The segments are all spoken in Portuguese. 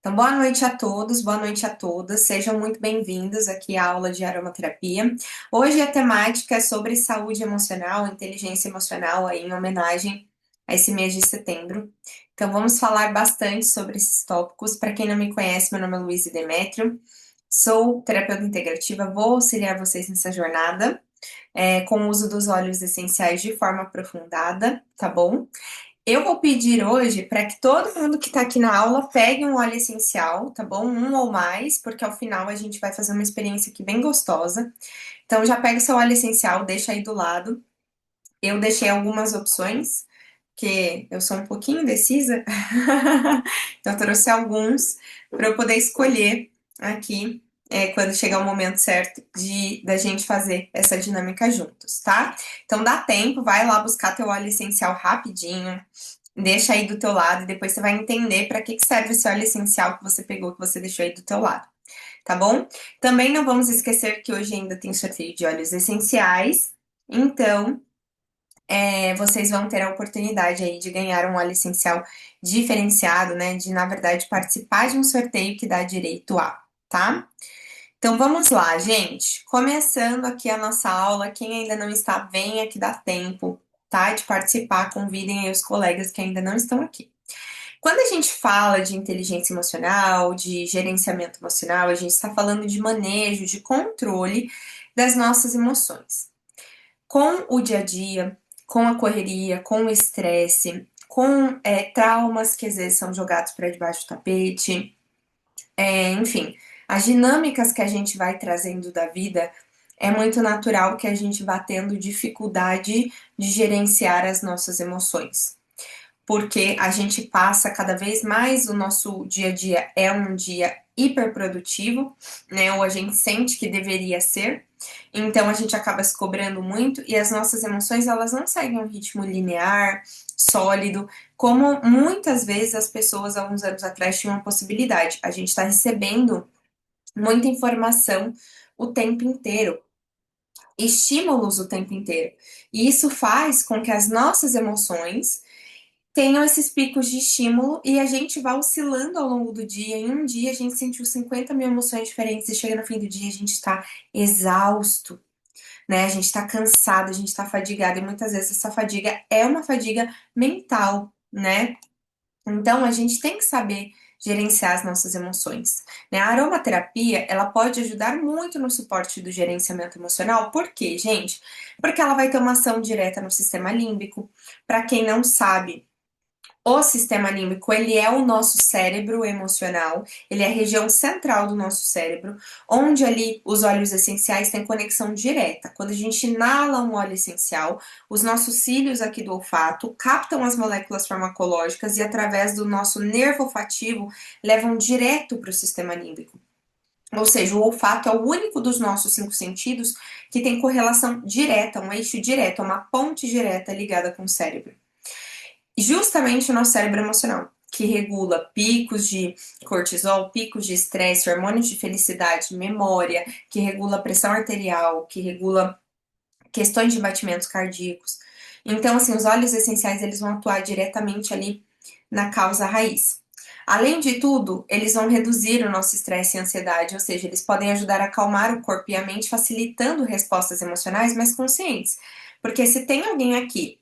Então, boa noite a todos, boa noite a todas, sejam muito bem-vindos aqui à aula de aromaterapia. Hoje a temática é sobre saúde emocional, inteligência emocional, aí, em homenagem a esse mês de setembro. Então, vamos falar bastante sobre esses tópicos. Para quem não me conhece, meu nome é Luísa Demétrio, sou terapeuta integrativa, vou auxiliar vocês nessa jornada, com o uso dos óleos essenciais de forma aprofundada, tá bom? Eu vou pedir hoje para que todo mundo que está aqui na aula pegue um óleo essencial, tá bom? Um ou mais, porque ao final a gente vai fazer uma experiência aqui bem gostosa. Então já pega o seu óleo essencial, deixa aí do lado. Eu deixei algumas opções, que eu sou um pouquinho indecisa, então eu trouxe alguns para eu poder escolher aqui quando chegar o momento certo de da gente fazer essa dinâmica juntos, tá? Então dá tempo, vai lá buscar teu óleo essencial rapidinho. Deixa aí do teu lado e depois você vai entender para que serve esse óleo essencial que você pegou, que você deixou aí do teu lado, tá bom? Também não vamos esquecer que hoje ainda tem sorteio de óleos essenciais, então vocês vão ter a oportunidade aí de ganhar um óleo essencial diferenciado, né? De, na verdade, participar de um sorteio que dá direito a, tá? Então vamos lá, gente. Começando aqui a nossa aula, quem ainda não está, venha que dá tempo, tá? De participar, convidem aí os colegas que ainda não estão aqui. Quando a gente fala de inteligência emocional, de gerenciamento emocional, a gente está falando de manejo, de controle das nossas emoções. Com o dia a dia, com a correria, com o estresse, com traumas que às vezes são jogados para debaixo do tapete, enfim, as dinâmicas que a gente vai trazendo da vida, é muito natural que a gente vá tendo dificuldade de gerenciar as nossas emoções, porque a gente passa cada vez mais, o nosso dia a dia é um dia hiperprodutivo, né? Ou a gente sente que deveria ser, então a gente acaba se cobrando muito e as nossas emoções elas não seguem um ritmo linear, sólido, como muitas vezes as pessoas há uns anos atrás tinham a possibilidade. A gente está recebendo muita informação o tempo inteiro, estímulos o tempo inteiro, e isso faz com que as nossas emoções tenham esses picos de estímulo e a gente vai oscilando ao longo do dia. Em um dia a gente sentiu 50 mil emoções diferentes e chega no fim do dia a gente está exausto, né? A gente está cansado, a gente está fadigado e muitas vezes essa fadiga é uma fadiga mental, né? Então a gente tem que saber gerenciar as nossas emoções, né? A aromaterapia, ela pode ajudar muito no suporte do gerenciamento emocional. Por quê, gente? Porque ela vai ter uma ação direta no sistema límbico. Para quem não sabe, o sistema límbico, ele é o nosso cérebro emocional, ele é a região central do nosso cérebro, onde ali os óleos essenciais têm conexão direta. Quando a gente inala um óleo essencial, os nossos cílios aqui do olfato captam as moléculas farmacológicas e através do nosso nervo olfativo levam direto para o sistema límbico. Ou seja, o olfato é o único dos nossos 5 sentidos que tem correlação direta, um eixo direto, uma ponte direta ligada com o cérebro. Justamente o nosso cérebro emocional, que regula picos de cortisol, picos de estresse, hormônios de felicidade, memória, que regula a pressão arterial, que regula questões de batimentos cardíacos. Então, assim, os óleos essenciais, eles vão atuar diretamente ali na causa raiz. Além de tudo, eles vão reduzir o nosso estresse e ansiedade, ou seja, eles podem ajudar a acalmar o corpo e a mente, facilitando respostas emocionais mais conscientes. Porque se tem alguém aqui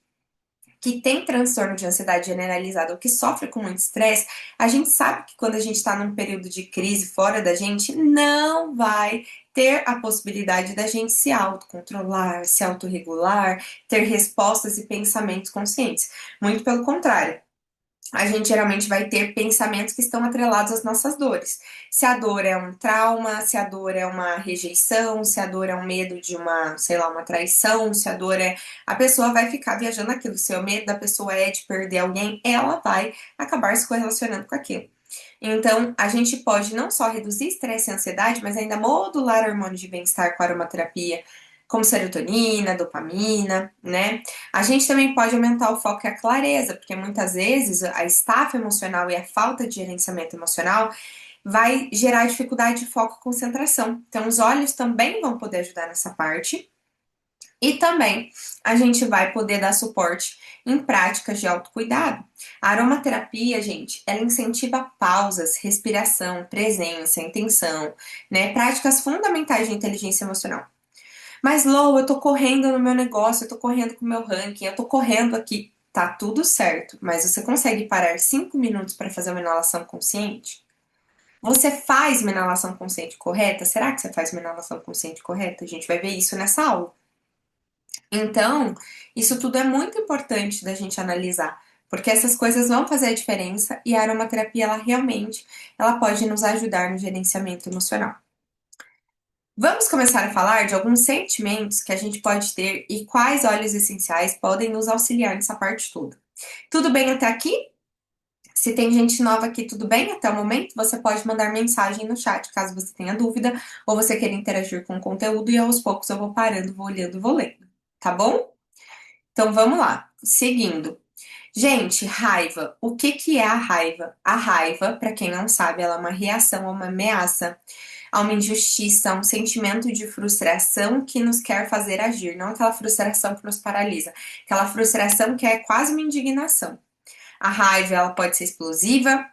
que tem transtorno de ansiedade generalizada ou que sofre com muito estresse, a gente sabe que quando a gente está num período de crise fora da gente, não vai ter a possibilidade da gente se autocontrolar, se autorregular, ter respostas e pensamentos conscientes. Muito pelo contrário, a gente geralmente vai ter pensamentos que estão atrelados às nossas dores. Se a dor é um trauma, se a dor é uma rejeição, se a dor é um medo de uma, sei lá, uma traição, se a dor é. A pessoa vai ficar viajando aquilo. Se o medo da pessoa é de perder alguém, ela vai acabar se correlacionando com aquilo. Então, a gente pode não só reduzir estresse e ansiedade, mas ainda modular hormônios de bem-estar com a aromaterapia, como serotonina, dopamina, né? A gente também pode aumentar o foco e a clareza, porque muitas vezes a estafa emocional e a falta de gerenciamento emocional vai gerar dificuldade de foco e concentração. Então, os olhos também vão poder ajudar nessa parte. E também a gente vai poder dar suporte em práticas de autocuidado. A aromaterapia, gente, ela incentiva pausas, respiração, presença, intenção, né? Práticas fundamentais de inteligência emocional. Mas, Lou, eu tô correndo no meu negócio, eu tô correndo com o meu ranking, eu tô correndo aqui. Tá tudo certo, mas você consegue parar 5 minutos para fazer uma inalação consciente? Você faz uma inalação consciente correta? Será que você faz uma inalação consciente correta? A gente vai ver isso nessa aula. Então, isso tudo é muito importante da gente analisar, porque essas coisas vão fazer a diferença e a aromaterapia, ela pode nos ajudar no gerenciamento emocional. Vamos começar a falar de alguns sentimentos que a gente pode ter e quais óleos essenciais podem nos auxiliar nessa parte toda. Tudo bem até aqui? Se tem gente nova aqui, tudo bem até o momento? Você pode mandar mensagem no chat caso você tenha dúvida ou você queira interagir com o conteúdo e aos poucos eu vou parando, vou olhando, vou lendo, tá bom? Então vamos lá, seguindo. Gente, raiva. O que que é a raiva? A raiva, para quem não sabe, ela é uma reação a uma ameaça, a uma injustiça, a um sentimento de frustração que nos quer fazer agir, não aquela frustração que nos paralisa, aquela frustração que é quase uma indignação. A raiva, ela pode ser explosiva,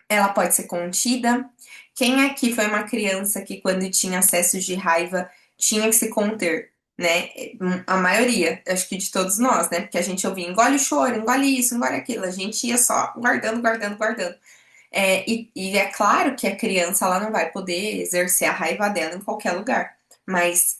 ela pode ser contida. Quem aqui foi uma criança que, quando tinha acessos de raiva, tinha que se conter, né? A maioria, acho que de todos nós, né? Porque a gente ouvia engole o choro, engole isso, engole aquilo. A gente ia só guardando, guardando, guardando. E é claro que a criança ela não vai poder exercer a raiva dela em qualquer lugar, mas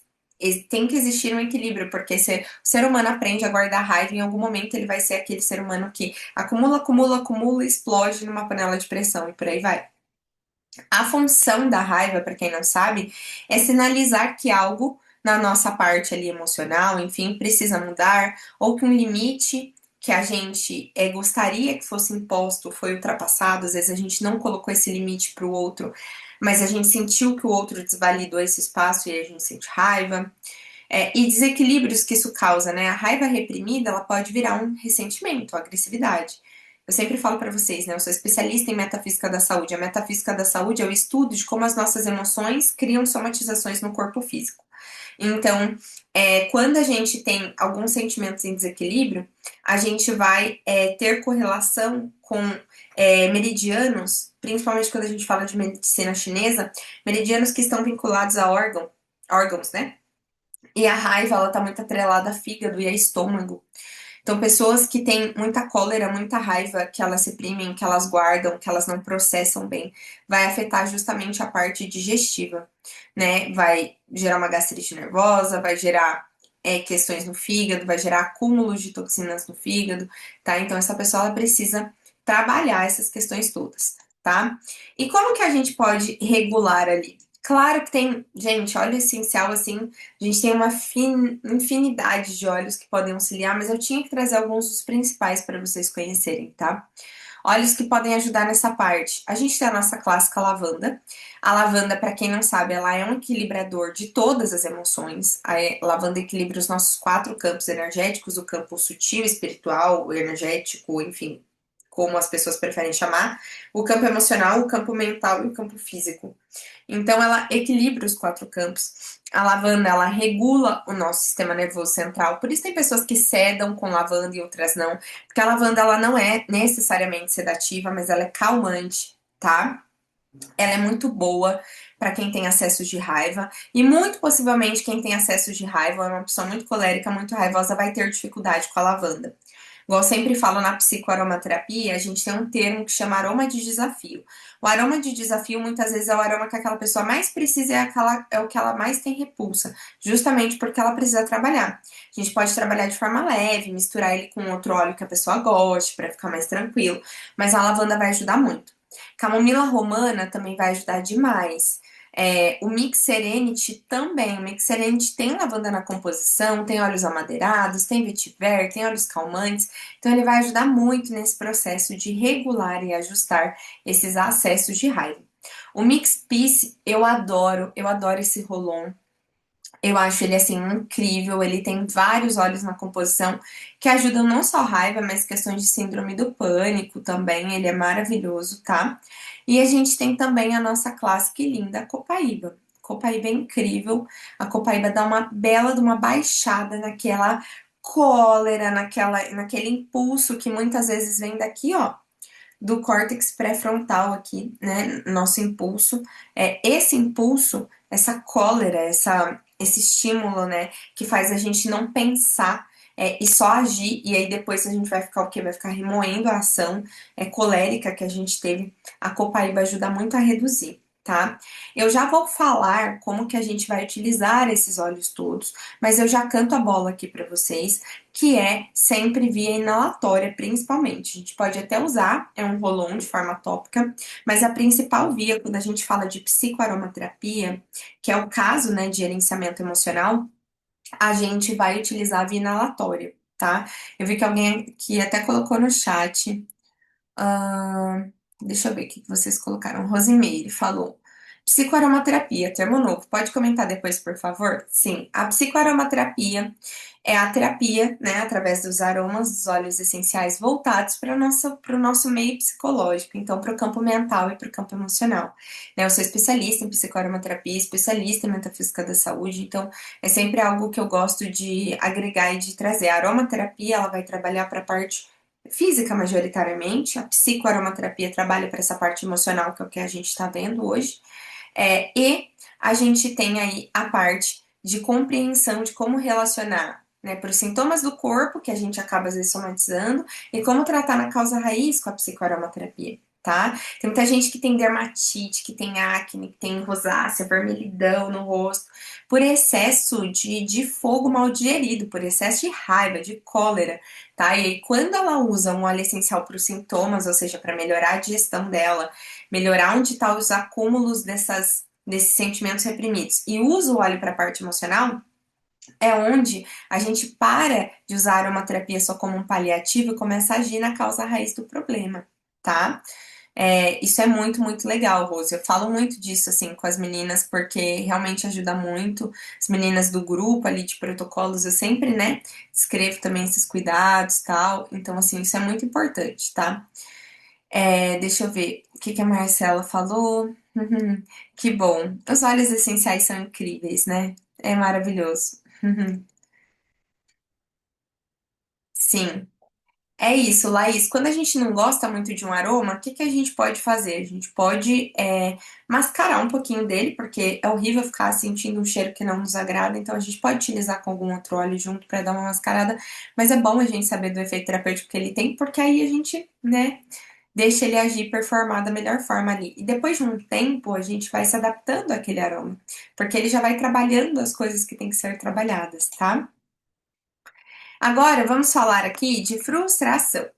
tem que existir um equilíbrio, porque se o ser humano aprende a guardar raiva, em algum momento ele vai ser aquele ser humano que acumula, acumula, acumula, explode numa panela de pressão e por aí vai. A função da raiva, para quem não sabe, é sinalizar que algo na nossa parte ali emocional, enfim, precisa mudar, ou que um limite que a gente gostaria que fosse imposto foi ultrapassado. Às vezes a gente não colocou esse limite para o outro, mas a gente sentiu que o outro desvalidou esse espaço e a gente sente raiva. E desequilíbrios que isso causa, né? A raiva reprimida, ela pode virar um ressentimento, agressividade. Eu sempre falo para vocês, né? Eu sou especialista em metafísica da saúde. A metafísica da saúde é o estudo de como as nossas emoções criam somatizações no corpo físico. Então, quando a gente tem alguns sentimentos em desequilíbrio, a gente vai ter correlação com meridianos, principalmente quando a gente fala de medicina chinesa, meridianos que estão vinculados a órgãos, né? E a raiva, ela tá muito atrelada a fígado e a estômago. Então, pessoas que têm muita cólera, muita raiva, que elas reprimem, que elas guardam, que elas não processam bem, vai afetar justamente a parte digestiva, né? Vai gerar uma gastrite nervosa, vai gerar questões no fígado, vai gerar acúmulos de toxinas no fígado, tá? Então, essa pessoa, ela precisa trabalhar essas questões todas, tá? E como que a gente pode regular ali? Claro que tem, gente, óleo essencial, assim, a gente tem uma infinidade de óleos que podem auxiliar, mas eu tinha que trazer alguns dos principais para vocês conhecerem, tá? Óleos que podem ajudar nessa parte. A gente tem a nossa clássica lavanda. A lavanda, para quem não sabe, ela é um equilibrador de todas as emoções. A lavanda equilibra os nossos 4 campos energéticos, o campo sutil, espiritual, energético, enfim, como as pessoas preferem chamar, o campo emocional, o campo mental e o campo físico. Então, ela equilibra os 4 campos. A lavanda, ela regula o nosso sistema nervoso central. Por isso tem pessoas que sedam com lavanda e outras não. Porque a lavanda, ela não é necessariamente sedativa, mas ela é calmante, tá? Ela é muito boa para quem tem acessos de raiva. E muito possivelmente quem tem acessos de raiva, é uma pessoa muito colérica, muito raivosa, vai ter dificuldade com a lavanda. Igual eu sempre falo na psicoaromaterapia, a gente tem um termo que chama aroma de desafio. O aroma de desafio muitas vezes é o aroma que aquela pessoa mais precisa, é o que ela mais tem repulsa, justamente porque ela precisa trabalhar. A gente pode trabalhar de forma leve, misturar ele com outro óleo que a pessoa goste, para ficar mais tranquilo, mas a lavanda vai ajudar muito. Camomila romana também vai ajudar demais. O Mix Serenity também. O Mix Serenity tem lavanda na composição, tem óleos amadeirados, tem vetiver, tem óleos calmantes. Então, ele vai ajudar muito nesse processo de regular e ajustar esses acessos de raiva. O Mix Peace, eu adoro esse rolon. Eu acho ele assim incrível. Ele tem vários óleos na composição que ajudam não só a raiva, mas questões de síndrome do pânico também. Ele é maravilhoso, tá? E a gente tem também a nossa clássica e linda Copaíba. Copaíba é incrível. A copaíba dá uma bela de uma baixada naquela cólera, naquele impulso que muitas vezes vem daqui, ó, do córtex pré-frontal aqui, né? Nosso impulso. Esse impulso, essa cólera, esse estímulo, né? Que faz a gente não pensar e só agir, e aí depois a gente vai ficar o quê? Vai ficar remoendo a ação colérica que a gente teve. A copaíba ajuda muito a reduzir, tá? Eu já vou falar como que a gente vai utilizar esses óleos todos, mas eu já canto a bola aqui para vocês, que é sempre via inalatória, principalmente. A gente pode até usar, um rolon de forma tópica, mas a principal via, quando a gente fala de psicoaromaterapia, que é o caso, né, de gerenciamento emocional, a gente vai utilizar a via inalatória, tá? Eu vi que alguém aqui até colocou no chat. Ahn, Deixa eu ver o que vocês colocaram. Rosimeire falou. Psicoaromaterapia, termo novo. Pode comentar depois, por favor? Sim, a psicoaromaterapia é a terapia, né, através dos aromas dos óleos essenciais voltados para o nosso meio psicológico, então para o campo mental e para o campo emocional. Né, eu sou especialista em psicoaromaterapia, especialista em metafísica da saúde, então é sempre algo que eu gosto de agregar e de trazer. A aromaterapia, ela vai trabalhar para a parte física majoritariamente, a psicoaromaterapia trabalha para essa parte emocional, que é o que a gente está vendo hoje, e a gente tem aí a parte de compreensão de como relacionar, né, para os sintomas do corpo, que a gente acaba às vezes somatizando, e como tratar na causa raiz com a psicoaromaterapia. Tá? Tem muita gente que tem dermatite, que tem acne, que tem rosácea, vermelhidão no rosto, por excesso de fogo mal digerido, por excesso de raiva, de cólera, tá? E aí, quando ela usa um óleo essencial para os sintomas, ou seja, para melhorar a digestão dela, melhorar onde estão os acúmulos desses sentimentos reprimidos, e usa o óleo para a parte emocional, é onde a gente para de usar a aromaterapia só como um paliativo e começa a agir na causa raiz do problema, tá? Isso é muito, muito legal, Rose. Eu falo muito disso, assim, com as meninas, porque realmente ajuda muito. As meninas do grupo ali de protocolos, eu sempre, né, escrevo também esses cuidados e tal. Então, assim, isso é muito importante, tá? Deixa eu ver o que a Marcela falou. Uhum, que bom. Os óleos essenciais são incríveis, né? É maravilhoso. Uhum, sim. É isso, Laís. Quando a gente não gosta muito de um aroma, o que a gente pode fazer? A gente pode mascarar um pouquinho dele, porque é horrível ficar sentindo um cheiro que não nos agrada, então a gente pode utilizar com algum outro óleo junto para dar uma mascarada, mas é bom a gente saber do efeito terapêutico que ele tem, porque aí a gente, né, deixa ele agir e performar da melhor forma ali. E depois de um tempo, a gente vai se adaptando àquele aroma, porque ele já vai trabalhando as coisas que têm que ser trabalhadas, tá? Agora vamos falar aqui de frustração.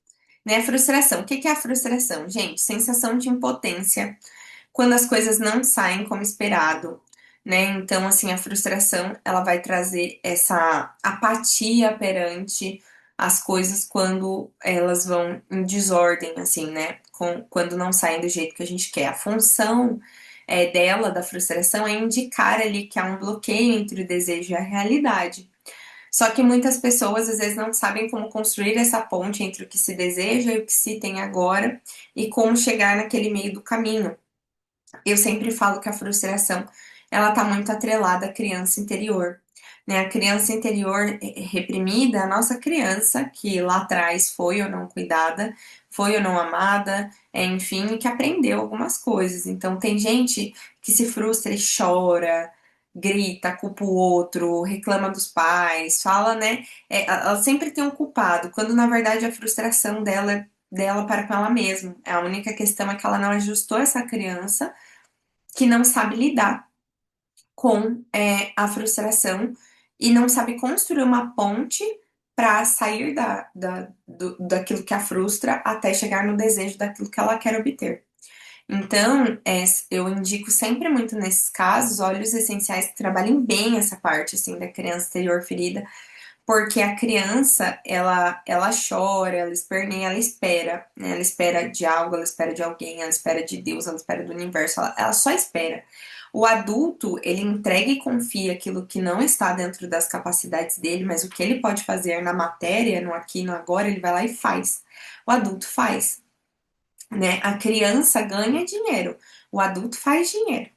Né? Frustração. O que é a frustração? Gente, sensação de impotência quando as coisas não saem como esperado, né? Então, assim, a frustração, ela vai trazer essa apatia perante as coisas quando elas vão em desordem, assim, né? Quando não saem do jeito que a gente quer. A função dela, da frustração, é indicar ali que há um bloqueio entre o desejo e a realidade. Só que muitas pessoas às vezes não sabem como construir essa ponte entre o que se deseja e o que se tem agora e como chegar naquele meio do caminho. Eu sempre falo que a frustração ela está muito atrelada à criança interior. Né? A criança interior reprimida, é a nossa criança que lá atrás foi ou não cuidada, foi ou não amada, enfim, que aprendeu algumas coisas. Então tem gente que se frustra e chora, grita, culpa o outro, reclama dos pais, fala, né? Ela sempre tem um culpado, quando na verdade a frustração dela para com ela mesma. A única questão é que ela não ajustou essa criança que não sabe lidar com a frustração e não sabe construir uma ponte para sair daquilo que a frustra até chegar no desejo daquilo que ela quer obter. Então, eu indico sempre muito nesses casos óleos essenciais que trabalhem bem essa parte assim da criança interior ferida, porque a criança ela chora, ela esperneia, ela espera, né? Ela espera de algo, ela espera de alguém, ela espera de Deus, ela espera do universo, ela só espera. O adulto, ele entrega e confia aquilo que não está dentro das capacidades dele, mas o que ele pode fazer na matéria, no aqui, no agora, ele vai lá e faz. O adulto faz, né? A criança ganha dinheiro, o adulto faz dinheiro.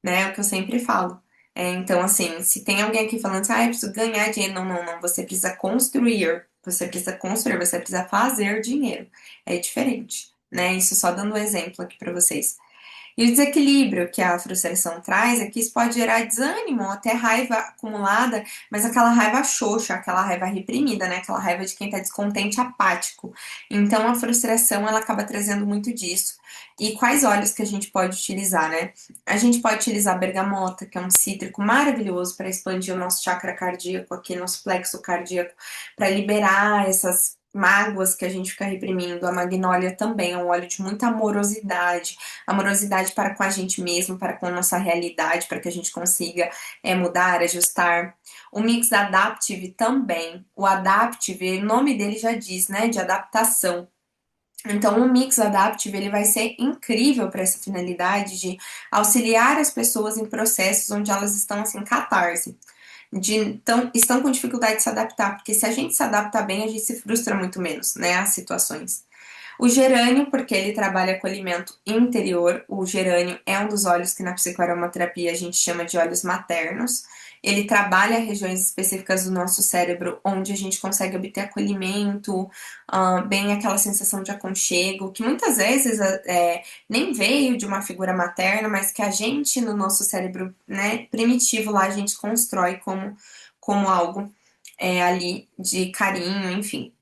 né? É o que eu sempre falo. Então, assim, se tem alguém aqui falando assim, ah, eu preciso ganhar dinheiro, não, não, não, você precisa construir, você precisa fazer dinheiro. É diferente, né? Isso só dando um exemplo aqui para vocês. E o desequilíbrio que a frustração traz é que isso pode gerar desânimo, até raiva acumulada, mas aquela raiva xoxa, aquela raiva reprimida, né? Aquela raiva de quem tá descontente, apático. Então a frustração ela acaba trazendo muito disso. E quais óleos que a gente pode utilizar, né? A gente pode utilizar a bergamota, que é um cítrico maravilhoso para expandir o nosso chakra cardíaco, aqui nosso plexo cardíaco, para liberar essas mágoas que a gente fica reprimindo. A magnólia também é um óleo de muita amorosidade, amorosidade para com a gente mesmo, para com a nossa realidade, para que a gente consiga mudar, ajustar. O mix adaptive também. O adaptive, o nome dele já diz, né, de adaptação. Então, o Mix Adaptive ele vai ser incrível para essa finalidade de auxiliar as pessoas em processos onde elas estão assim, catarse, estão com dificuldade de se adaptar, porque se a gente se adapta bem, a gente se frustra muito menos, né, as situações. O gerânio, porque ele trabalha com alimento interior, o gerânio é um dos óleos que na psicoaromaterapia a gente chama de óleos maternos. Ele trabalha regiões específicas do nosso cérebro onde a gente consegue obter acolhimento, bem aquela sensação de aconchego, que muitas vezes nem veio de uma figura materna, mas que a gente, no nosso cérebro, né, primitivo lá, a gente constrói como algo ali de carinho, enfim.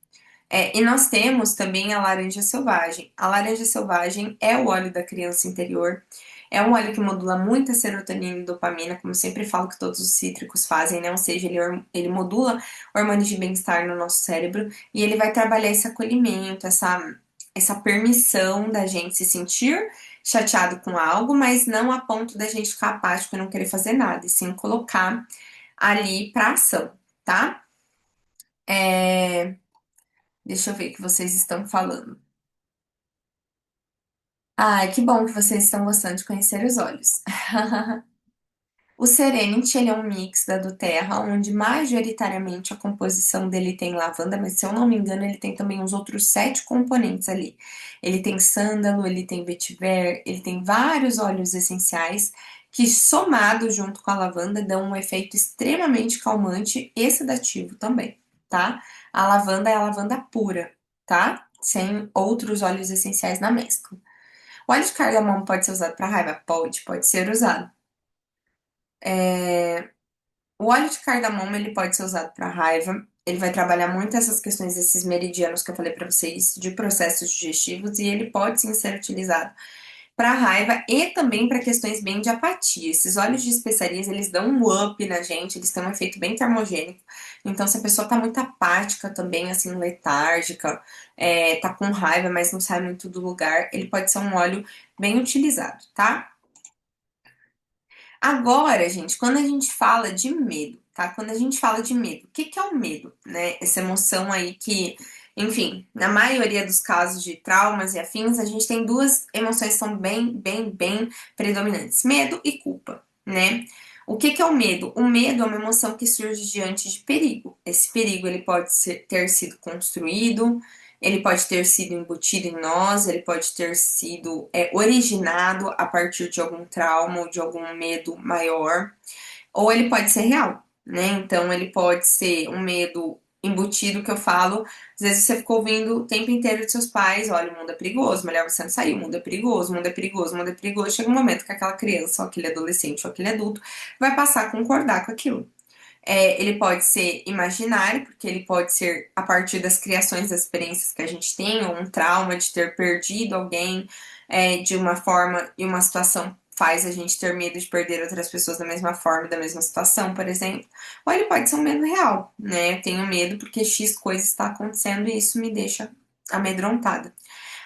E nós temos também a laranja selvagem. A laranja selvagem é o óleo da criança interior. É um óleo que modula muita serotonina e dopamina, como eu sempre falo que todos os cítricos fazem, né? Ou seja, ele modula hormônios de bem-estar no nosso cérebro e ele vai trabalhar esse acolhimento, essa permissão da gente se sentir chateado com algo, mas não a ponto da gente ficar apático e não querer fazer nada, e sim colocar ali para ação, tá? Deixa eu ver o que vocês estão falando. Ai, que bom que vocês estão gostando de conhecer os olhos. O Serenity, ele é um mix da do Terra, onde majoritariamente a composição dele tem lavanda, mas se eu não me engano, ele tem também os outros 7 componentes ali. Ele tem sândalo, ele tem vetiver, ele tem vários óleos essenciais que, somados junto com a lavanda, dão um efeito extremamente calmante e sedativo também, tá? A lavanda é a lavanda pura, tá? Sem outros óleos essenciais na mescla. O óleo de cardamomo pode ser usado para raiva? Pode ser usado. O óleo de cardamomo ele pode ser usado para raiva. Ele vai trabalhar muito essas questões desses meridianos que eu falei para vocês de processos digestivos e ele pode sim ser utilizado para raiva e também para questões bem de apatia. Esses óleos de especiarias, eles dão um up na gente, eles têm um efeito bem termogênico. Então, se a pessoa tá muito apática também, assim, letárgica, tá com raiva, mas não sai muito do lugar, ele pode ser um óleo bem utilizado, tá? Agora, gente, quando a gente fala de medo, tá? Quando a gente fala de medo, o que que é o medo, né? Essa emoção aí que, enfim, na maioria dos casos de traumas e afins, a gente tem duas emoções que são bem predominantes: medo e culpa, né? O que que é o medo? O medo é uma emoção que surge diante de perigo. Esse perigo ele pode ter sido construído, ele pode ter sido embutido em nós, ele pode ter sido originado a partir de algum trauma ou de algum medo maior, ou ele pode ser real, né? Então ele pode ser um medo embutido que eu falo, às vezes você ficou ouvindo o tempo inteiro de seus pais, olha, o mundo é perigoso, melhor você não sair, o mundo é perigoso, o mundo é perigoso, o mundo é perigoso. Chega um momento que aquela criança, ou aquele adolescente, ou aquele adulto, vai passar a concordar com aquilo. Ele pode ser imaginário, porque ele pode ser a partir das criações, das experiências que a gente tem, ou um trauma de ter perdido alguém de uma forma e uma situação faz a gente ter medo de perder outras pessoas da mesma forma, da mesma situação, por exemplo. Ou ele pode ser um medo real, né? Eu tenho medo porque X coisa está acontecendo e isso me deixa amedrontada.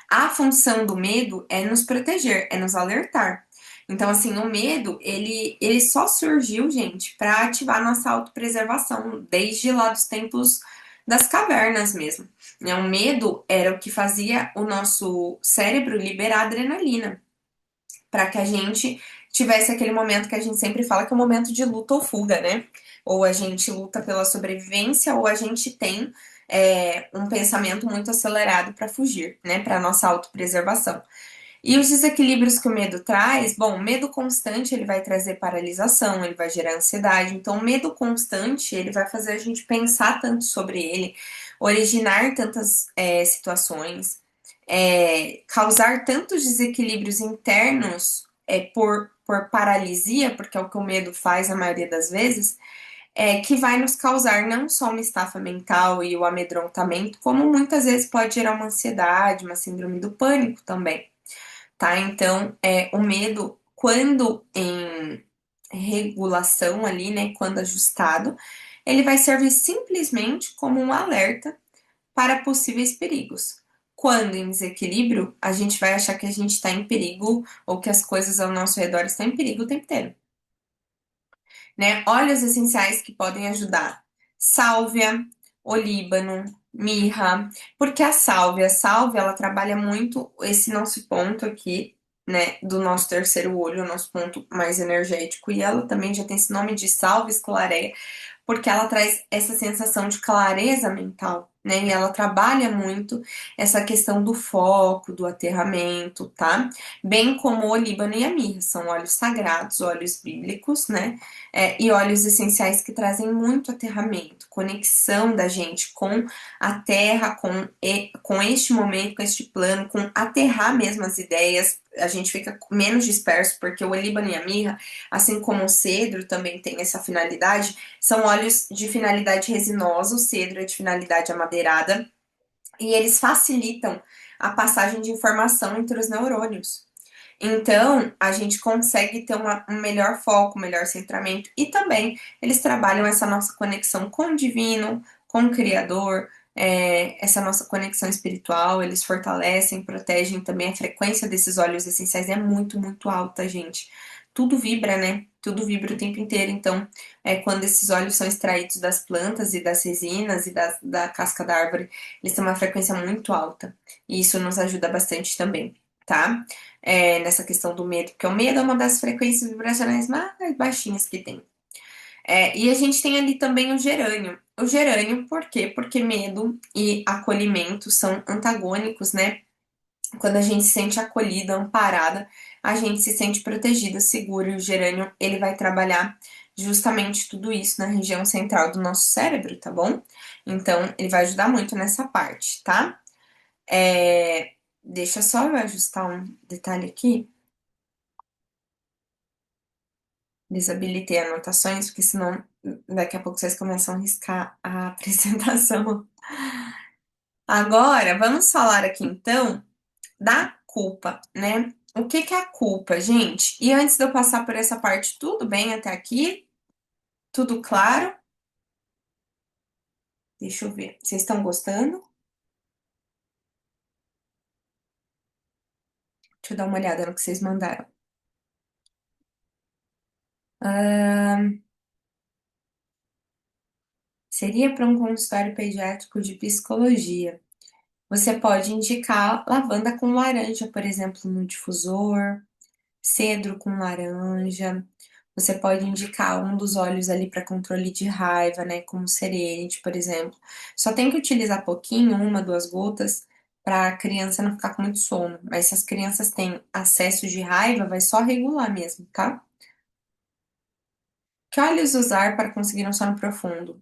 A função do medo é nos proteger, é nos alertar. Então, assim, o medo, ele só surgiu, gente, para ativar nossa autopreservação, desde lá dos tempos das cavernas mesmo. Né? O medo era o que fazia o nosso cérebro liberar adrenalina, para que a gente tivesse aquele momento que a gente sempre fala que é o momento de luta ou fuga, né? Ou a gente luta pela sobrevivência, ou a gente tem um pensamento muito acelerado para fugir, né? Para nossa autopreservação. E os desequilíbrios que o medo traz, bom, o medo constante ele vai trazer paralisação, ele vai gerar ansiedade. Então, o medo constante ele vai fazer a gente pensar tanto sobre ele, originar tantas situações, causar tantos desequilíbrios internos por paralisia, porque é o que o medo faz na maioria das vezes, que vai nos causar não só uma estafa mental e o amedrontamento, como muitas vezes pode gerar uma ansiedade, uma síndrome do pânico também, tá? Então, o medo, quando em regulação ali, né, quando ajustado, ele vai servir simplesmente como um alerta para possíveis perigos. Quando em desequilíbrio, a gente vai achar que a gente está em perigo ou que as coisas ao nosso redor estão em perigo o tempo inteiro, né? Óleos essenciais que podem ajudar: sálvia, olíbano, mirra, porque a sálvia, ela trabalha muito esse nosso ponto aqui, né, do nosso terceiro olho, o nosso ponto mais energético, e ela também já tem esse nome de salves clareia, porque ela traz essa sensação de clareza mental, né? E ela trabalha muito essa questão do foco, do aterramento, tá? Bem como o olíbano e a mirra, são óleos sagrados, óleos bíblicos, né? E óleos essenciais que trazem muito aterramento, conexão da gente com a terra, com este momento, com este plano, com aterrar mesmo as ideias. A gente fica menos disperso, porque o olíbano e a mirra, assim como o cedro também tem essa finalidade, são óleos de finalidade resinosa, o cedro é de finalidade amadeirada, e eles facilitam a passagem de informação entre os neurônios. Então, a gente consegue ter um melhor foco, um melhor centramento, e também eles trabalham essa nossa conexão com o divino, com o Criador, essa nossa conexão espiritual, eles fortalecem, protegem também. A frequência desses óleos essenciais é muito, muito alta, gente. Tudo vibra, né? Tudo vibra o tempo inteiro. Então, quando esses óleos são extraídos das plantas e das resinas e da casca da árvore, eles têm uma frequência muito alta. E isso nos ajuda bastante também, tá? Nessa questão do medo, porque o medo é uma das frequências vibracionais mais baixinhas que tem. E a gente tem ali também o gerânio. O gerânio, por quê? Porque medo e acolhimento são antagônicos, né? Quando a gente se sente acolhida, amparada, a gente se sente protegida, segura. E o gerânio, ele vai trabalhar justamente tudo isso na região central do nosso cérebro, tá bom? Então, ele vai ajudar muito nessa parte, tá? É, Deixa só eu ajustar um detalhe aqui. Desabilitei anotações, porque senão daqui a pouco vocês começam a riscar a apresentação. Agora, vamos falar aqui então da culpa, né? O que que é a culpa, gente? E antes de eu passar por essa parte, tudo bem até aqui? Tudo claro? Deixa eu ver. Vocês estão gostando? Deixa eu dar uma olhada no que vocês mandaram. Ahn, Seria para um consultório pediátrico de psicologia. Você pode indicar lavanda com laranja, por exemplo, no difusor. Cedro com laranja. Você pode indicar um dos óleos ali para controle de raiva, né? Como Serenity, por exemplo. Só tem que utilizar pouquinho, uma, duas gotas, para a criança não ficar com muito sono. Mas se as crianças têm acesso de raiva, vai só regular mesmo, tá? Que óleos usar para conseguir um sono profundo?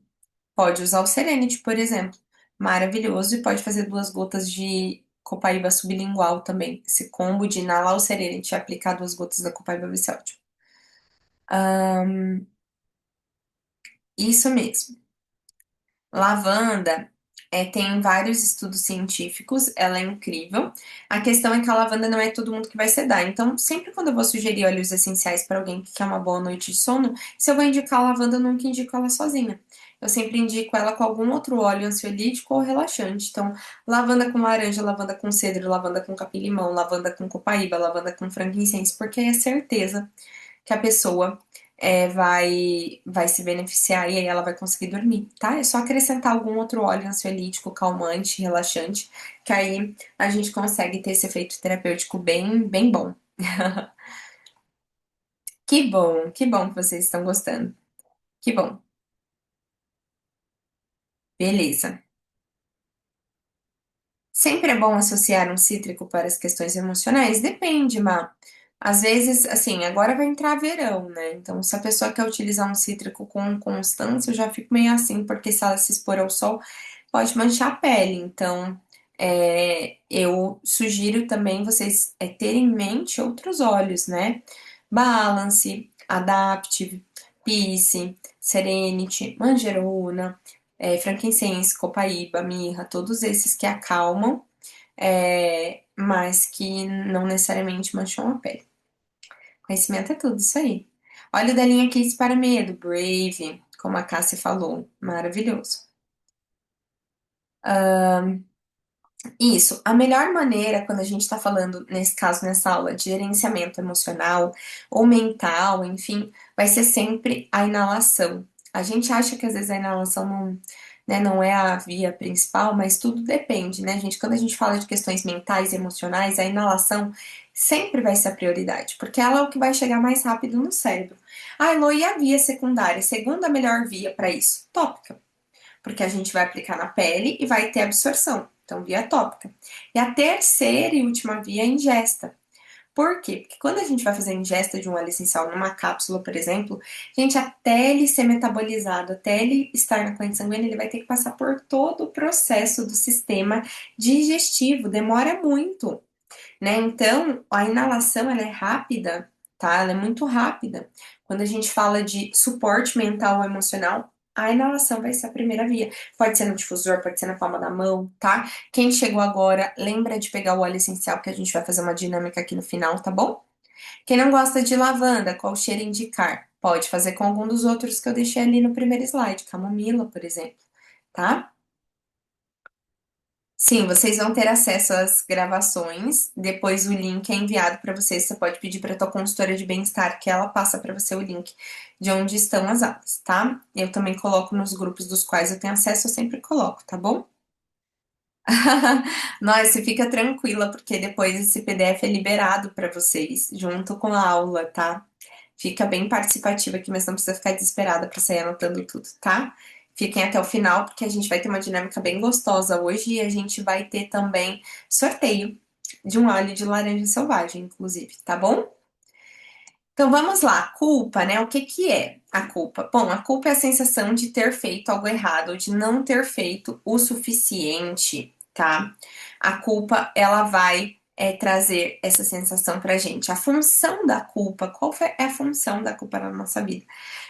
Pode usar o Serenity, por exemplo. Maravilhoso. E pode fazer duas gotas de copaíba sublingual também. Esse combo de inalar o Serenity e aplicar duas gotas da copaíba vai ser ótimo. Isso mesmo. Lavanda tem vários estudos científicos, ela é incrível. A questão é que a lavanda não é todo mundo que vai sedar. Então, sempre quando eu vou sugerir óleos essenciais para alguém que quer uma boa noite de sono, se eu vou indicar a lavanda, eu nunca indico ela sozinha. Eu sempre indico ela com algum outro óleo ansiolítico ou relaxante. Então, lavanda com laranja, lavanda com cedro, lavanda com capim-limão, lavanda com copaíba, lavanda com frankincenso, porque aí é certeza que a pessoa vai se beneficiar e aí ela vai conseguir dormir, tá? É só acrescentar algum outro óleo ansiolítico, calmante, relaxante, que aí a gente consegue ter esse efeito terapêutico bem, bem bom. Que bom que vocês estão gostando. Que bom. Beleza. Sempre é bom associar um cítrico para as questões emocionais? Depende, Má. Às vezes, assim, agora vai entrar verão, né? Então, se a pessoa quer utilizar um cítrico com constância, eu já fico meio assim, porque se ela se expor ao sol, pode manchar a pele. Então, eu sugiro também vocês terem em mente outros óleos, né? Balance, Adaptive, Peace, Serenity, Manjerona, frankincense, copaíba, mirra, todos esses que acalmam, mas que não necessariamente mancham a pele. Conhecimento é tudo, isso aí. Óleo da linha Kiss para Medo, Brave, como a Cássia falou, maravilhoso. Isso, a melhor maneira, quando a gente está falando, nesse caso, nessa aula, de gerenciamento emocional ou mental, enfim, vai ser sempre a inalação. A gente acha que às vezes a inalação não, né, não é a via principal, mas tudo depende, né, gente? Quando a gente fala de questões mentais e emocionais, a inalação sempre vai ser a prioridade, porque ela é o que vai chegar mais rápido no cérebro. Ah, Elô, e a via secundária? Segunda melhor via para isso? Tópica, porque a gente vai aplicar na pele e vai ter absorção. Então, via tópica. E a terceira e última via é ingesta. Por quê? Porque quando a gente vai fazer a ingesta de um óleo essencial numa cápsula, por exemplo, gente, até ele ser metabolizado, até ele estar na corrente sanguínea, ele vai ter que passar por todo o processo do sistema digestivo. Demora muito, né? Então, a inalação ela é rápida, tá? Ela é muito rápida. Quando a gente fala de suporte mental ou emocional, a inalação vai ser a primeira via. Pode ser no difusor, pode ser na palma da mão, tá? Quem chegou agora, lembra de pegar o óleo essencial, que a gente vai fazer uma dinâmica aqui no final, tá bom? Quem não gosta de lavanda, qual cheiro indicar? Pode fazer com algum dos outros que eu deixei ali no primeiro slide, camomila, por exemplo, tá? Sim, vocês vão ter acesso às gravações. Depois o link é enviado para vocês. Você pode pedir para tua consultora de bem-estar que ela passa para você o link de onde estão as aulas, tá? Eu também coloco nos grupos dos quais eu tenho acesso, eu sempre coloco, tá bom? Nossa, você fica tranquila, porque depois esse PDF é liberado para vocês, junto com a aula, tá? Fica bem participativa aqui, mas não precisa ficar desesperada para sair anotando tudo, tá? Fiquem até o final, porque a gente vai ter uma dinâmica bem gostosa hoje e a gente vai ter também sorteio de um óleo de laranja selvagem, inclusive, tá bom? Então vamos lá, culpa, né? O que que é a culpa? Bom, a culpa é a sensação de ter feito algo errado, ou de não ter feito o suficiente, tá? A culpa, ela vai trazer essa sensação pra gente. A função da culpa, é a função da culpa na nossa vida?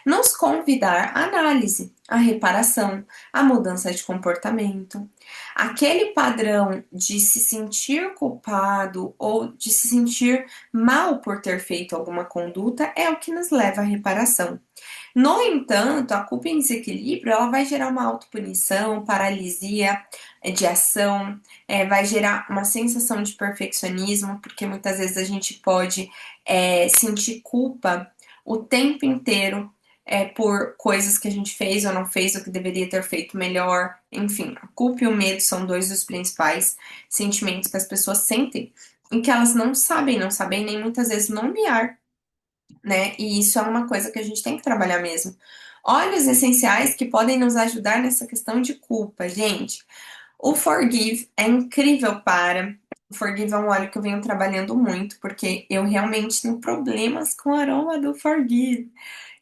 Nos convidar à análise, à reparação, à mudança de comportamento. Aquele padrão de se sentir culpado ou de se sentir mal por ter feito alguma conduta é o que nos leva à reparação. No entanto, a culpa em desequilíbrio ela vai gerar uma autopunição, paralisia de ação, vai gerar uma sensação de perfeccionismo, porque muitas vezes a gente pode sentir culpa o tempo inteiro por coisas que a gente fez ou não fez, ou que deveria ter feito melhor. Enfim, a culpa e o medo são dois dos principais sentimentos que as pessoas sentem em que elas não sabem nem muitas vezes nomear, né? E isso é uma coisa que a gente tem que trabalhar mesmo. Óleos essenciais que podem nos ajudar nessa questão de culpa, gente. O Forgive é incrível para. O Forgive é um óleo que eu venho trabalhando muito, porque eu realmente tenho problemas com o aroma do Forgive.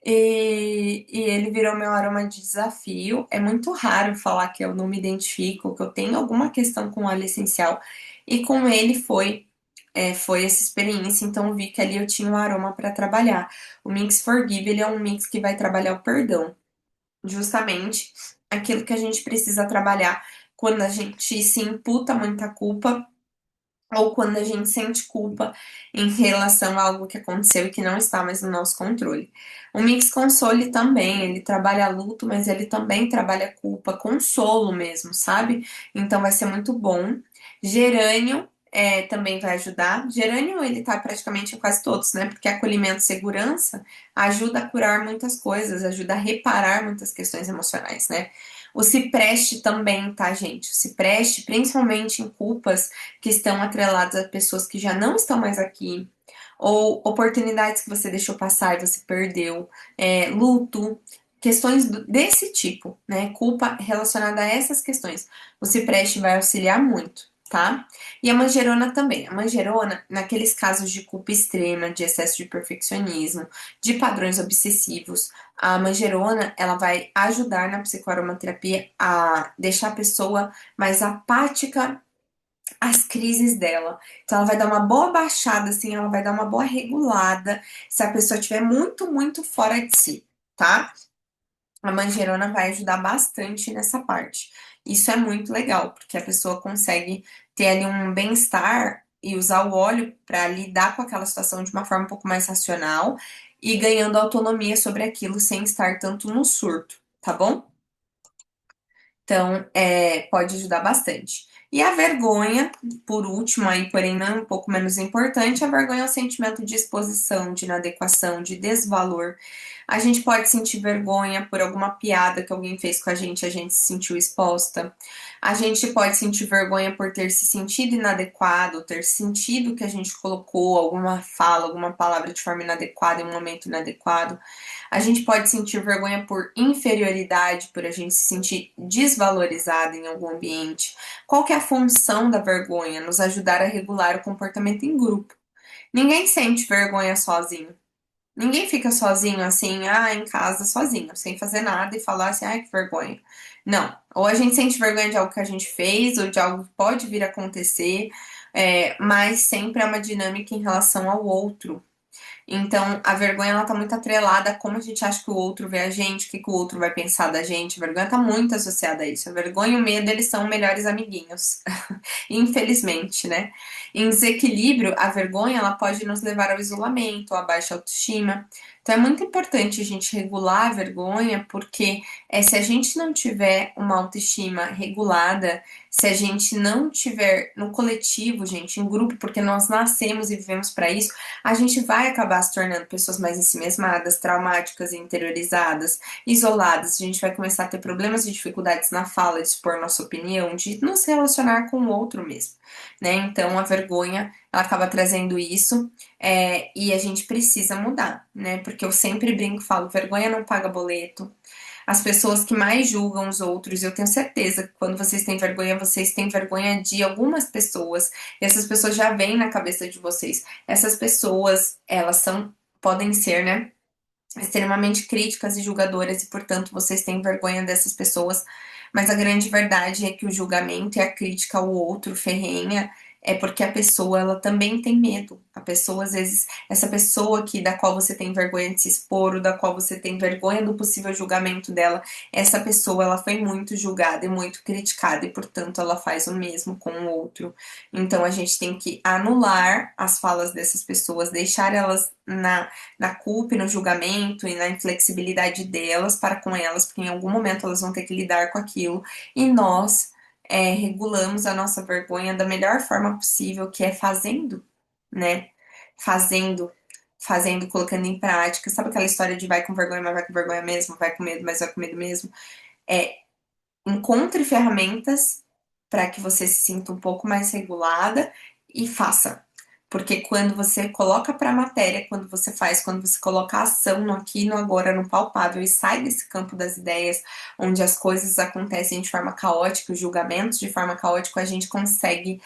E ele virou meu aroma de desafio. É muito raro falar que eu não me identifico, que eu tenho alguma questão com óleo essencial. E com ele foi essa experiência, então eu vi que ali eu tinha um aroma para trabalhar. O Mix Forgive, ele é um mix que vai trabalhar o perdão, justamente aquilo que a gente precisa trabalhar quando a gente se imputa muita culpa ou quando a gente sente culpa em relação a algo que aconteceu e que não está mais no nosso controle. O Mix Console também, ele trabalha luto, mas ele também trabalha culpa, consolo mesmo, sabe? Então vai ser muito bom. Gerânio também vai ajudar. Gerânio, ele tá praticamente em quase todos, né? Porque acolhimento e segurança ajuda a curar muitas coisas, ajuda a reparar muitas questões emocionais, né? O cipreste também, tá, gente? O cipreste, principalmente em culpas que estão atreladas a pessoas que já não estão mais aqui, ou oportunidades que você deixou passar e você perdeu, luto, questões desse tipo, né? Culpa relacionada a essas questões. O cipreste vai auxiliar muito. tá? E a manjerona também. A manjerona, naqueles casos de culpa extrema, de excesso de perfeccionismo, de padrões obsessivos, a manjerona, ela vai ajudar na psicoaromaterapia a deixar a pessoa mais apática às crises dela. Então ela vai dar uma boa baixada, assim, ela vai dar uma boa regulada se a pessoa estiver muito, muito fora de si, tá? A manjerona vai ajudar bastante nessa parte. Isso é muito legal, porque a pessoa consegue ter ali um bem-estar e usar o óleo para lidar com aquela situação de uma forma um pouco mais racional e ganhando autonomia sobre aquilo sem estar tanto no surto, tá bom? Então, pode ajudar bastante. E a vergonha, por último, aí, porém não um pouco menos importante, a vergonha é o sentimento de exposição, de inadequação, de desvalor. A gente pode sentir vergonha por alguma piada que alguém fez com a gente se sentiu exposta. A gente pode sentir vergonha por ter se sentido inadequado, ter sentido que a gente colocou alguma fala, alguma palavra de forma inadequada em um momento inadequado. A gente pode sentir vergonha por inferioridade, por a gente se sentir desvalorizada em algum ambiente. Qual que é a função da vergonha? Nos ajudar a regular o comportamento em grupo. Ninguém sente vergonha sozinho. Ninguém fica sozinho assim, em casa sozinho, sem fazer nada e falar assim, ai, que vergonha. Não. Ou a gente sente vergonha de algo que a gente fez, ou de algo que pode vir a acontecer, mas sempre é uma dinâmica em relação ao outro. Então, a vergonha ela tá muito atrelada a como a gente acha que o outro vê a gente, o que, que o outro vai pensar da gente. A vergonha tá muito associada a isso. A vergonha e o medo, eles são melhores amiguinhos. Infelizmente, né? Em desequilíbrio, a vergonha ela pode nos levar ao isolamento, à baixa autoestima. Então é muito importante a gente regular a vergonha, porque se a gente não tiver uma autoestima regulada, se a gente não tiver no coletivo, gente, em grupo, porque nós nascemos e vivemos para isso, a gente vai acabar se tornando pessoas mais ensimesmadas, traumáticas, interiorizadas, isoladas. A gente vai começar a ter problemas e dificuldades na fala, de expor nossa opinião, de nos relacionar com o outro mesmo, né? Então a vergonha ela acaba trazendo isso, e a gente precisa mudar, né? Porque eu sempre brinco, falo, vergonha não paga boleto. As pessoas que mais julgam os outros, eu tenho certeza que quando vocês têm vergonha de algumas pessoas, e essas pessoas já vêm na cabeça de vocês. Essas pessoas, podem ser, né, extremamente críticas e julgadoras, e portanto vocês têm vergonha dessas pessoas, mas a grande verdade é que o julgamento e a crítica ao outro ferrenha é porque a pessoa ela também tem medo. A pessoa, às vezes, essa pessoa que da qual você tem vergonha de se expor, ou da qual você tem vergonha do possível julgamento dela, essa pessoa ela foi muito julgada e muito criticada, e portanto ela faz o mesmo com o outro. Então a gente tem que anular as falas dessas pessoas, deixar elas na culpa e no julgamento e na inflexibilidade delas para com elas, porque em algum momento elas vão ter que lidar com aquilo, e nós regulamos a nossa vergonha da melhor forma possível, que é fazendo, né? Fazendo, fazendo, colocando em prática. Sabe aquela história de vai com vergonha, mas vai com vergonha mesmo, vai com medo, mas vai com medo mesmo? É, encontre ferramentas para que você se sinta um pouco mais regulada e faça. Porque quando você coloca para a matéria, quando você faz, quando você coloca a ação no aqui, no agora, no palpável e sai desse campo das ideias, onde as coisas acontecem de forma caótica, os julgamentos de forma caótica, a gente consegue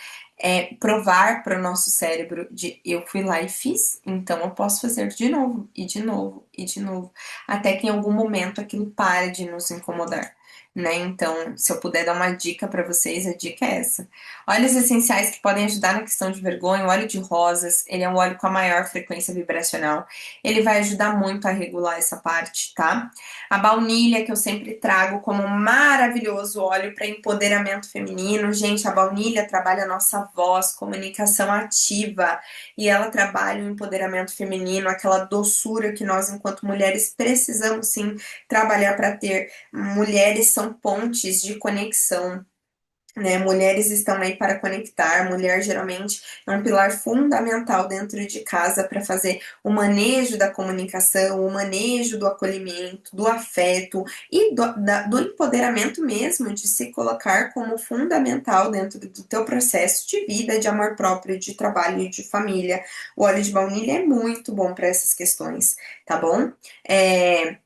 provar para o nosso cérebro de eu fui lá e fiz, então eu posso fazer de novo, e de novo, e de novo, até que em algum momento aquilo pare de nos incomodar. Né? Então, se eu puder dar uma dica para vocês, a dica é essa. Óleos essenciais que podem ajudar na questão de vergonha, o óleo de rosas, ele é um óleo com a maior frequência vibracional. Ele vai ajudar muito a regular essa parte, tá? A baunilha, que eu sempre trago como um maravilhoso óleo para empoderamento feminino. Gente, a baunilha trabalha a nossa voz, comunicação ativa, e ela trabalha o empoderamento feminino, aquela doçura que nós, enquanto mulheres, precisamos sim trabalhar para ter. Mulheres são pontes de conexão, né? Mulheres estão aí para conectar. Mulher geralmente é um pilar fundamental dentro de casa para fazer o manejo da comunicação, o manejo do acolhimento, do afeto e do empoderamento mesmo, de se colocar como fundamental dentro do teu processo de vida, de amor próprio, de trabalho e de família. O óleo de baunilha é muito bom para essas questões, tá bom? É,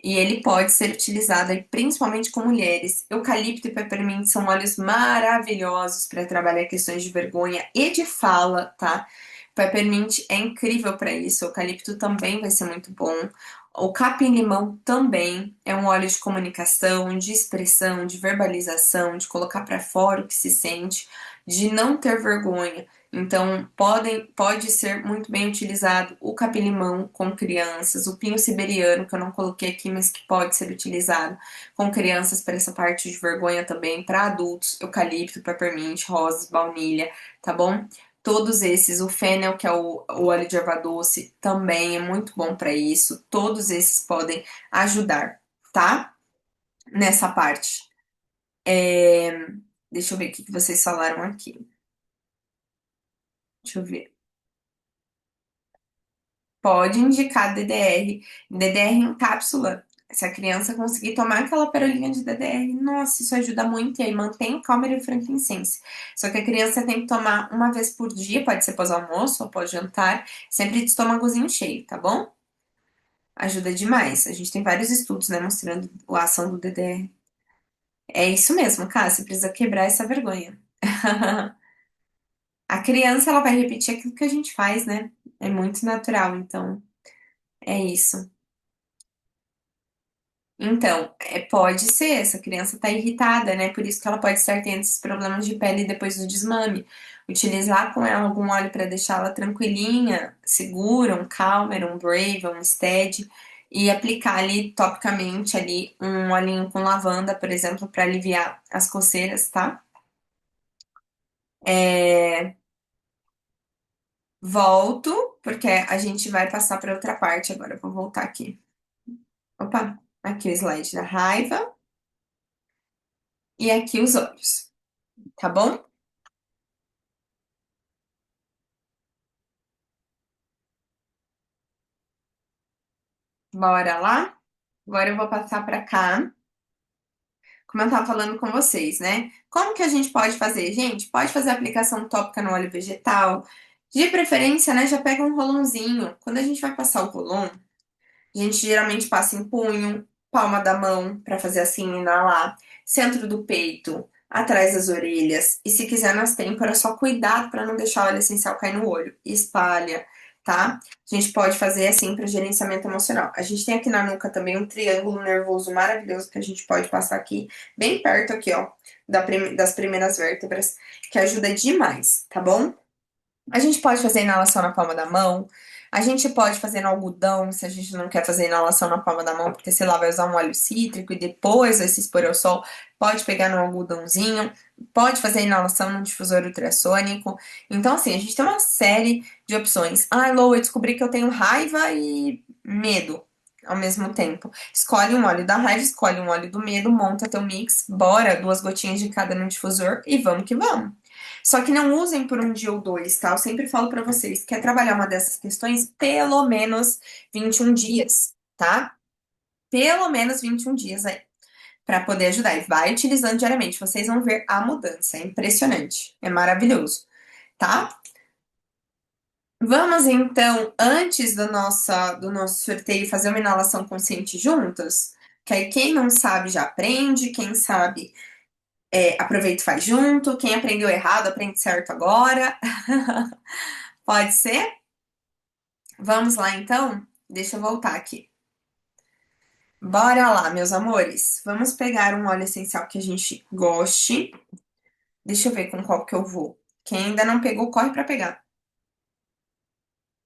E ele pode ser utilizado aí, principalmente com mulheres. Eucalipto e peppermint são óleos maravilhosos para trabalhar questões de vergonha e de fala, tá? Peppermint é incrível para isso. O eucalipto também vai ser muito bom. O capim-limão também é um óleo de comunicação, de expressão, de verbalização, de colocar para fora o que se sente, de não ter vergonha. Então, pode ser muito bem utilizado o capim-limão com crianças, o pinho siberiano, que eu não coloquei aqui, mas que pode ser utilizado com crianças para essa parte de vergonha também, para adultos, eucalipto, peppermint, rosas, baunilha, tá bom? Todos esses, o fennel, que é o óleo de erva doce, também é muito bom para isso. Todos esses podem ajudar, tá? Nessa parte. Deixa eu ver o que vocês falaram aqui. Deixa eu ver. Pode indicar DDR, DDR em cápsula. Se a criança conseguir tomar aquela perolinha de DDR, nossa, isso ajuda muito e aí mantém o Calmer e o frankincense. Só que a criança tem que tomar uma vez por dia, pode ser pós-almoço ou pós-jantar, sempre de estômagozinho cheio, tá bom? Ajuda demais. A gente tem vários estudos, né, mostrando a ação do DDR. É isso mesmo, cara, você precisa quebrar essa vergonha. A criança, ela vai repetir aquilo que a gente faz, né? É muito natural, então é isso. Então, pode ser, essa criança tá irritada, né? Por isso que ela pode estar tendo esses problemas de pele depois do desmame. Utilizar com ela algum óleo para deixá-la tranquilinha, segura, um Calmer, um Brave, um Stead, e aplicar ali topicamente ali um olhinho com lavanda, por exemplo, para aliviar as coceiras, tá? É, volto, porque a gente vai passar para outra parte agora. Eu vou voltar aqui. Opa, aqui o slide da raiva e aqui os olhos, tá bom? Bora lá? Agora eu vou passar para cá, como eu estava falando com vocês, né? Como que a gente pode fazer? Gente, pode fazer aplicação tópica no óleo vegetal. De preferência, né? Já pega um rolãozinho. Quando a gente vai passar o rolão, a gente geralmente passa em punho, palma da mão, para fazer assim, inalar, centro do peito, atrás das orelhas. E se quiser nas têmporas, só cuidado para não deixar o óleo essencial cair no olho. Espalha, tá? A gente pode fazer assim para gerenciamento emocional. A gente tem aqui na nuca também um triângulo nervoso maravilhoso que a gente pode passar aqui, bem perto aqui, ó, das primeiras vértebras, que ajuda demais, tá bom? A gente pode fazer inalação na palma da mão. A gente pode fazer no algodão, se a gente não quer fazer inalação na palma da mão, porque sei lá, vai usar um óleo cítrico e depois vai se expor ao sol. Pode pegar no algodãozinho. Pode fazer inalação no difusor ultrassônico. Então, assim, a gente tem uma série de opções. Ah, Lou, eu descobri que eu tenho raiva e medo ao mesmo tempo. Escolhe um óleo da raiva, escolhe um óleo do medo, monta teu mix, bora, 2 gotinhas de cada no difusor e vamos que vamos. Só que não usem por um dia ou dois, tá? Eu sempre falo pra vocês, quer trabalhar uma dessas questões, pelo menos 21 dias, tá? Pelo menos 21 dias aí, pra poder ajudar. E vai utilizando diariamente, vocês vão ver a mudança. É impressionante, é maravilhoso, tá? Vamos então, antes do nosso sorteio, fazer uma inalação consciente juntos? Que aí quem não sabe já aprende, quem sabe aproveita e faz junto, quem aprendeu errado aprende certo agora. Pode ser? Vamos lá então? Deixa eu voltar aqui. Bora lá, meus amores. Vamos pegar um óleo essencial que a gente goste. Deixa eu ver com qual que eu vou. Quem ainda não pegou, corre pra pegar.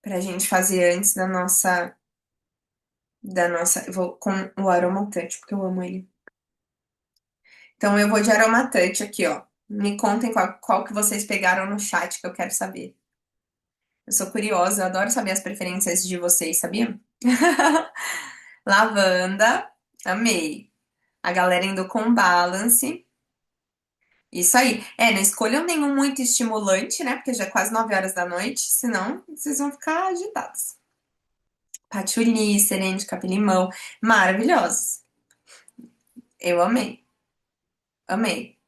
Pra gente fazer antes da nossa. Eu vou com o aromatante, porque eu amo ele. Então eu vou de aromatante aqui, ó. Me contem qual que vocês pegaram no chat que eu quero saber. Eu sou curiosa, eu adoro saber as preferências de vocês, sabia? Lavanda, amei. A galera indo com balance. Isso aí. Não escolham nenhum muito estimulante, né? Porque já é quase 9 horas da noite, senão vocês vão ficar agitados. Patchouli, serene de capim-limão, maravilhosos. Eu amei, amei.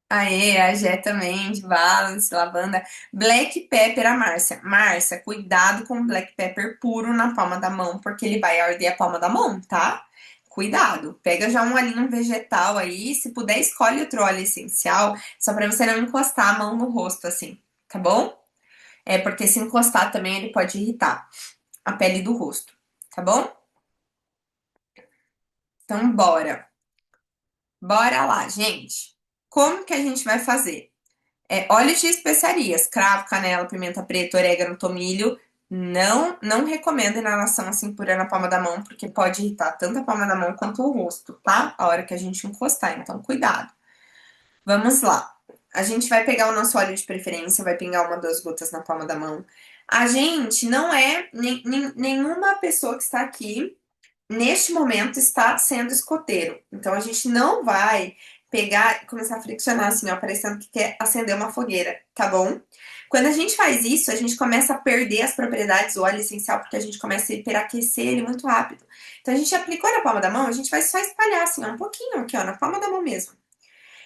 Aê, a Jé também, de Balance, lavanda. Black Pepper, a Márcia. Márcia, cuidado com o Black Pepper puro na palma da mão, porque ele vai arder a palma da mão, tá? Cuidado. Pega já um olhinho vegetal aí. Se puder, escolhe outro óleo essencial, só pra você não encostar a mão no rosto, assim, tá bom? É porque se encostar também ele pode irritar a pele do rosto, tá bom? Então, bora. Bora lá, gente. Como que a gente vai fazer? Óleos de especiarias, cravo, canela, pimenta preta, orégano, tomilho. Não recomendo inalação assim pura na palma da mão, porque pode irritar tanto a palma da mão quanto o rosto, tá? A hora que a gente encostar, então cuidado. Vamos lá. A gente vai pegar o nosso óleo de preferência, vai pingar uma, duas gotas na palma da mão. A gente não é nenhuma pessoa que está aqui neste momento está sendo escoteiro. Então a gente não vai pegar e começar a friccionar assim, ó, parecendo que quer acender uma fogueira, tá bom? Quando a gente faz isso, a gente começa a perder as propriedades do óleo essencial, porque a gente começa a hiperaquecer ele muito rápido. Então a gente aplicou na palma da mão, a gente vai só espalhar assim, ó, um pouquinho aqui, ó, na palma da mão mesmo.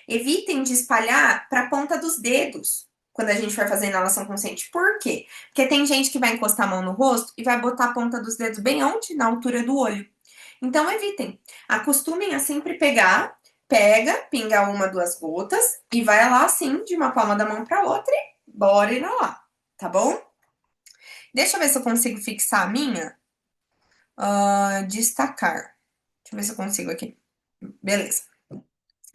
Evitem de espalhar para a ponta dos dedos quando a gente for fazer inalação consciente. Por quê? Porque tem gente que vai encostar a mão no rosto e vai botar a ponta dos dedos bem onde? Na altura do olho. Então evitem. Acostumem a sempre pegar, pega, pinga uma, duas gotas e vai lá assim, de uma palma da mão para outra e bora inalar, tá bom? Deixa eu ver se eu consigo fixar a minha. Destacar. Deixa eu ver se eu consigo aqui. Beleza.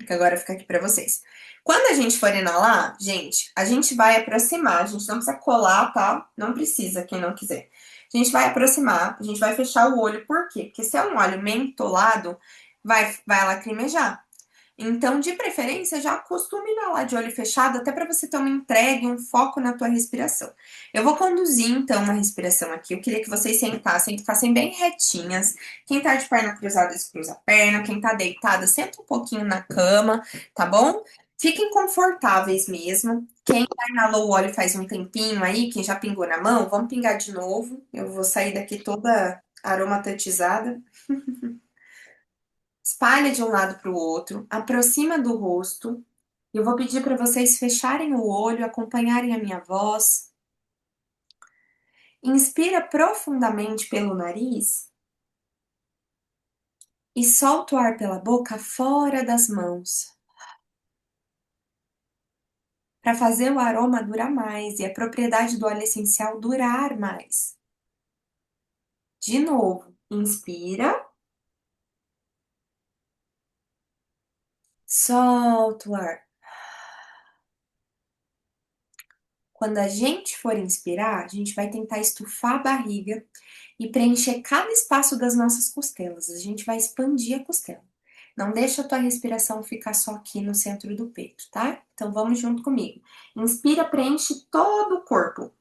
Que agora fica aqui para vocês. Quando a gente for inalar, gente, a gente vai aproximar. A gente não precisa colar, tá? Não precisa, quem não quiser. A gente vai aproximar, a gente vai fechar o olho. Por quê? Porque se é um óleo mentolado, vai lacrimejar. Então, de preferência, já acostume inalar de olho fechado, até para você ter uma entrega, um foco na tua respiração. Eu vou conduzir, então, uma respiração aqui. Eu queria que vocês sentassem, ficassem bem retinhas. Quem tá de perna cruzada, descruza a perna. Quem tá deitada, senta um pouquinho na cama, tá bom? Fiquem confortáveis mesmo. Quem já inalou o óleo faz um tempinho aí, quem já pingou na mão, vamos pingar de novo. Eu vou sair daqui toda aromatizada. Espalha de um lado para o outro, aproxima do rosto. Eu vou pedir para vocês fecharem o olho, acompanharem a minha voz. Inspira profundamente pelo nariz e solta o ar pela boca fora das mãos, para fazer o aroma durar mais e a propriedade do óleo essencial durar mais. De novo, inspira, solta o ar. Quando a gente for inspirar, a gente vai tentar estufar a barriga e preencher cada espaço das nossas costelas. A gente vai expandir a costela. Não deixa a tua respiração ficar só aqui no centro do peito, tá? Então vamos junto comigo. Inspira, preenche todo o corpo,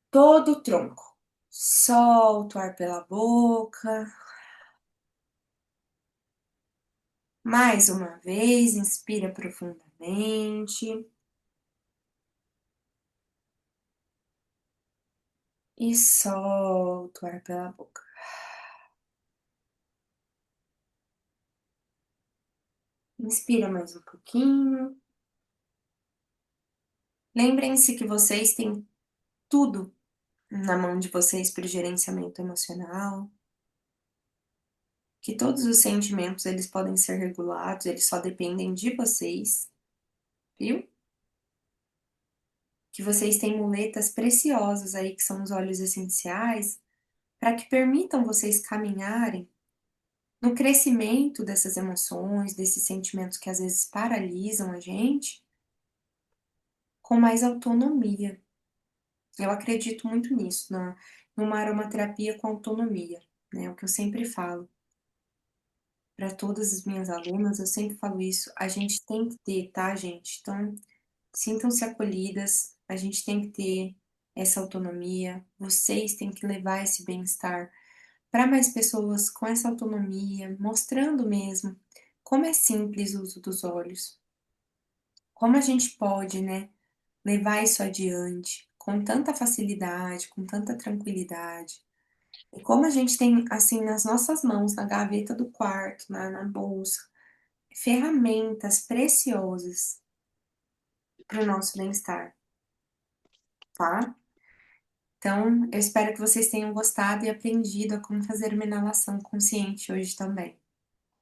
todo o tronco. Solta o ar pela boca. Mais uma vez, inspira profundamente e solta o ar pela boca. Inspira mais um pouquinho. Lembrem-se que vocês têm tudo na mão de vocês para o gerenciamento emocional, que todos os sentimentos eles podem ser regulados, eles só dependem de vocês, viu? Que vocês têm muletas preciosas aí, que são os óleos essenciais, para que permitam vocês caminharem no crescimento dessas emoções, desses sentimentos que às vezes paralisam a gente, com mais autonomia. Eu acredito muito nisso, numa aromaterapia com autonomia, né? É o que eu sempre falo para todas as minhas alunas, eu sempre falo isso, a gente tem que ter, tá, gente? Então, sintam-se acolhidas, a gente tem que ter essa autonomia, vocês têm que levar esse bem-estar para mais pessoas com essa autonomia, mostrando mesmo como é simples o uso dos olhos, como a gente pode, né, levar isso adiante com tanta facilidade, com tanta tranquilidade. E como a gente tem, assim, nas nossas mãos, na gaveta do quarto, na bolsa, ferramentas preciosas para o nosso bem-estar, tá? Então, eu espero que vocês tenham gostado e aprendido a como fazer uma inalação consciente hoje também.